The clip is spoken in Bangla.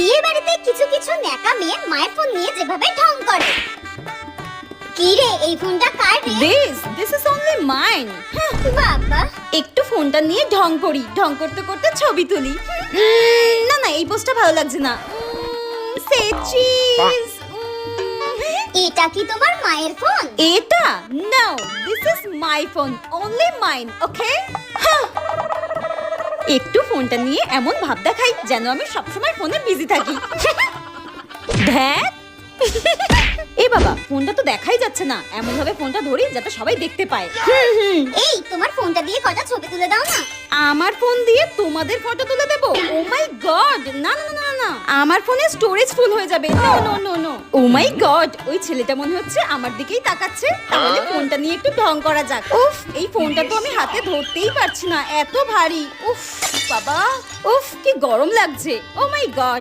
বিয়ে বাড়িতে কিছু কিছু ন্যাকা মেয়ে মায়ের ফোন নিয়ে যেভাবে ঢং করে। কি রে, এই ফোনটা কার রে? This is only mine. বাবা, একটু ফোনটা নিয়ে ঢং করি, ঢং করতে করতে ছবি তুলি। না না, এই পোস্টটা ভালো লাগছে না। Say cheese. এটা কি তোমার মায়ের ফোন? এটা? No, this is my phone, only mine, okay? একটু ফোনটা নিয়ে এমন ভাব দেখাই যেন আমি সবসময় ফোনে বিজি থাকি। ধ্যাৎ। এ বাবা, ফোনটা তো দেখাই যাচ্ছে না, এমন ভাবে ফোনটা ধরি যাতে সবাই দেখতে পায়। এই তোমার ফোনটা দিয়ে কটা ছবি তুলে দাও না। আমার ফোন দিয়ে তোমাদের ফটো তুলে দেবো? ও মাই গড, না না না না, আমার ফোনে স্টোরেজ ফুল হয়ে যাবে। No no no no. Oh my god, ওই ছেলেটা মনে হচ্ছে আমার দিকেই তাকাচ্ছে। তাহলে ফোনটা নিয়ে একটু ঢং করা যাক। উফ, এই ফোনটা তো আমি হাতে ধরতেই পারছি না, এত ভারী। উফ বাবা, উফ কি গরম লাগছে। ও মাই গড।